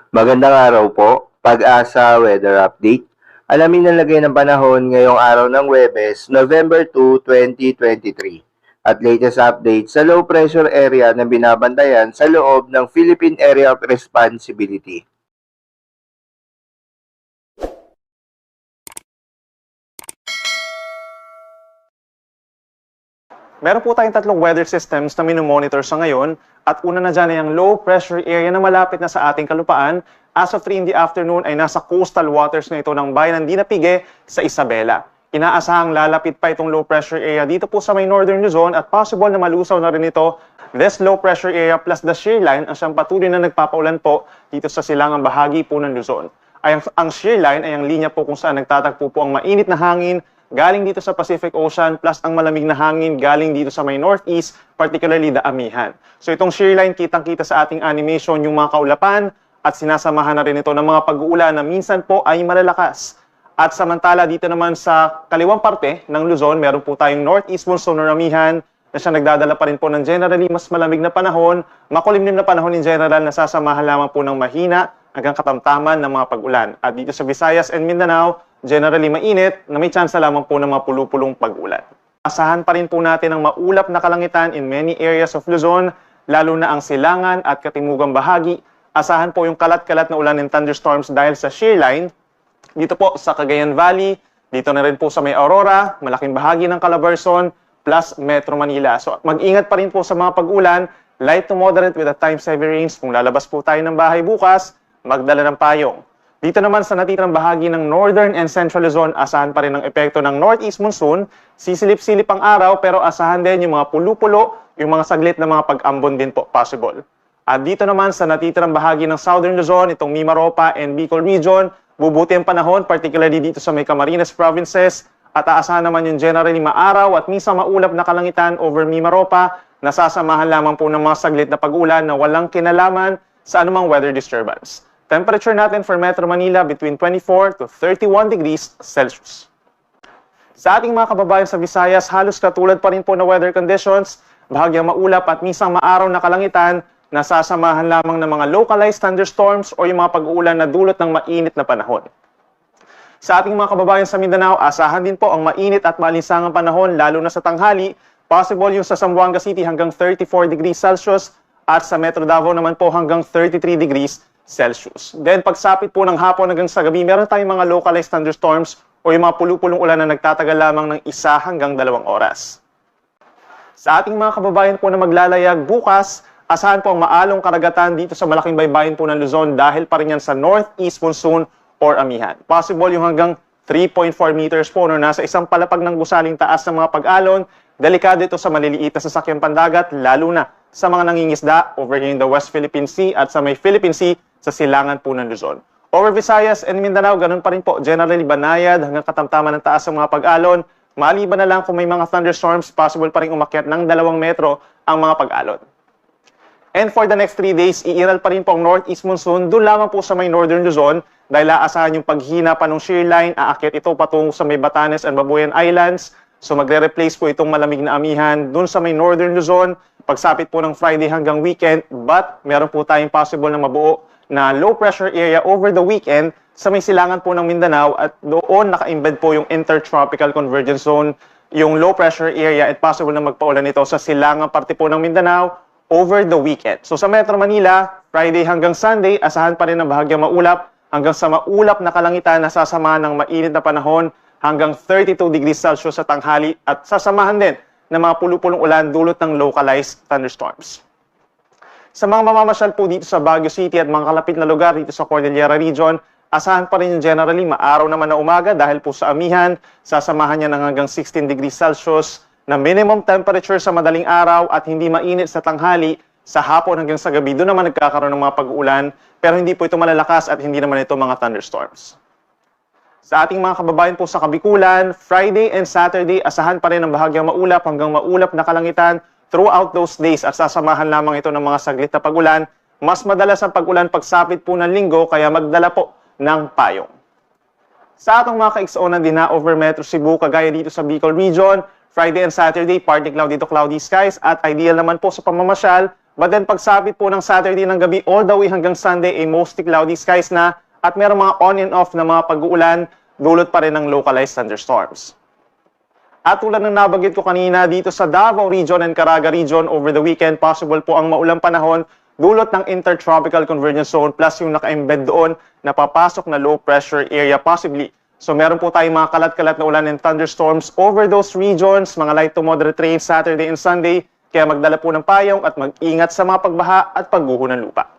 Magandang araw po, Pag-asa Weather Update. Alamin ang lagay ng panahon ngayong araw ng Huwebes, November 2, 2023. At latest update sa low pressure area na binabantayan sa loob ng Philippine Area of Responsibility. Meron po tayong tatlong weather systems na minomonitor sa ngayon at una na dyan ay ang low pressure area na malapit na sa ating kalupaan. As of 3 in the afternoon ay nasa coastal waters na ito ng bayan ng Dinapigue sa Isabela. Inaasahang lalapit pa itong low pressure area dito po sa may northern Luzon at possible na malusaw na rin ito. This low pressure area plus the shear line ang siyang patuloy na nagpapaulan po dito sa silangang bahagi po ng Luzon. Ang shear line ay ang linya po kung saan nagtatagpo po ang mainit na hangin galing dito sa Pacific Ocean plus ang malamig na hangin galing dito sa may northeast, particularly the Amihan. So itong shear line, kitang-kita sa ating animation yung mga kaulapan at sinasamahan na rin ito ng mga pag-uulan na minsan po ay malalakas. At samantala dito naman sa kaliwang parte ng Luzon, meron po tayong northeast monsoon or Amihan na siya nagdadala pa rin po ng generally mas malamig na panahon, makulimlim na panahon in general na sasamahan lamang po ng mahina hanggang katamtaman ng mga pag-ulan. At dito sa Visayas and Mindanao, generally mainit na may tsansa lamang po ng mga pulupulong pag-ulan. Asahan pa rin po natin ang maulap na kalangitan in many areas of Luzon, lalo na ang silangan at katimugang bahagi. Asahan po yung kalat-kalat na ulan and thunderstorms dahil sa shear line. Dito po sa Cagayan Valley, dito na rin po sa may Aurora, malaking bahagi ng Calabarzon, plus Metro Manila. So mag-ingat pa rin po sa mga pag-ulan, light to moderate with at times heavy rains. Kung lalabas po tayo ng bahay bukas, magdala ng payong. Dito naman sa natirang bahagi ng Northern and Central Luzon, asahan pa rin ang epekto ng Northeast Monsoon. Sisilip-silip ang araw pero asahan din yung mga pulo-pulo, yung mga saglit na mga pag-ambon din po possible. At dito naman sa natitirang bahagi ng Southern Luzon, itong Mimaropa and Bicol Region, bubuti ang panahon, particularly dito sa may Camarines Provinces. At aasahan naman yung generally maaraw at minsan maulap na kalangitan over Mimaropa, nasasamahan lamang po ng mga saglit na pag-ulan na walang kinalaman sa anumang weather disturbance. Temperature natin for Metro Manila between 24 to 31 degrees Celsius. Sa ating mga kababayan sa Visayas, halos katulad pa rin po na weather conditions, bahagyang maulap at minsan maaraw na kalangitan, nasasamahan lamang ng mga localized thunderstorms o yung mga pag-uulan na dulot ng mainit na panahon. Sa ating mga kababayan sa Mindanao, asahan din po ang mainit at maalinsangang panahon lalo na sa tanghali, possible yung sa Zamboanga City hanggang 34 degrees Celsius at sa Metro Davao naman po hanggang 33 degrees Celsius. Then pagsapit po ng hapon hanggang sa gabi, meron tayong mga localized thunderstorms o yung mga pulupulong ulan na nagtatagal lamang ng 1 hanggang 2 oras. Sa ating mga kababayan po na maglalayag bukas, asahan po ang maalong karagatan dito sa malaking baybayin po ng Luzon dahil pa rin yan sa northeast monsoon or Amihan. Possible yung hanggang 3.4 meters po no, nasa isang palapag ng gusaling taas ng mga pag-alon. Delikado ito sa maliliit na sasakyang pandagat, lalo na sa mga nangingisda over here in the West Philippine Sea at sa may Philippine Sea sa silangan po ng Luzon. Over Visayas and Mindanao, ganun pa rin po. Generally banayad hanggang katamtaman ng taas ng mga pag-alon. Maliban na lang kung may mga thunderstorms, possible pa rin umakyat ng 2 metro ang mga pag-alon. And for the next 3 days, iiral pa rin po ang northeast monsoon. Doon lamang po sa may northern Luzon dahil aasahan yung paghina pa ng shear line. Aakyat ito patungo sa may Batanes and Babuyan Islands. So magre-replace po itong malamig na amihan doon sa may northern Luzon. Pagsapit po ng Friday hanggang weekend. But meron po tayong possible na mabuo na low pressure area over the weekend sa may silangan po ng Mindanao at doon naka-embed po yung intertropical convergence zone, yung low pressure area at possible na magpaulan ito sa silangang parte po ng Mindanao over the weekend. So sa Metro Manila, Friday hanggang Sunday, asahan pa rin ang bahagyang maulap hanggang sa maulap na kalangitan na sasamahan ng mainit na panahon hanggang 32 degrees Celsius sa tanghali at sasamahan din ng mga pulupulong ulan dulot ng localized thunderstorms. Sa mga mamamasyal po dito sa Baguio City at mga kalapit na lugar dito sa Cordillera Region, asahan pa rin yung generally maaraw naman na umaga dahil po sa amihan, sasamahan niya ng hanggang 16 degrees Celsius na minimum temperature sa madaling araw at hindi mainit sa tanghali, sa hapon hanggang sa gabi. Doon naman nagkakaroon ng mga pag-uulan pero hindi po ito malalakas at hindi naman ito mga thunderstorms. Sa ating mga kababayan po sa Kabikulan, Friday and Saturday, asahan pa rin ang bahagyang maulap hanggang maulap na kalangitan throughout those days at sasamahan lamang ito ng mga saglit na pag-ulan. Mas madalas ang pag-ulan pagsapit po ng linggo kaya magdala po ng payong. Sa atong mga ka-XO din na over Metro Cebu, kagaya dito sa Bicol Region, Friday and Saturday, partly cloudy to cloudy skies at ideal naman po sa pamamasyal, But then pagsapit po ng Saturday ng gabi all the way hanggang Sunday ay mostly cloudy skies na at merong mga on and off na mga pag-uulan, dulot pa rin ng localized thunderstorms. At tulad ng nabanggit ko kanina dito sa Davao Region and Caraga Region over the weekend, possible po ang maulang panahon dulot ng intertropical convergence zone plus yung naka-embed doon na papasok na low pressure area possibly. So meron po tayong mga kalat-kalat na ulan and thunderstorms over those regions, mga light to moderate rain Saturday and Sunday. Kaya magdala po ng payong at mag-ingat sa mga pagbaha at pagguho ng lupa.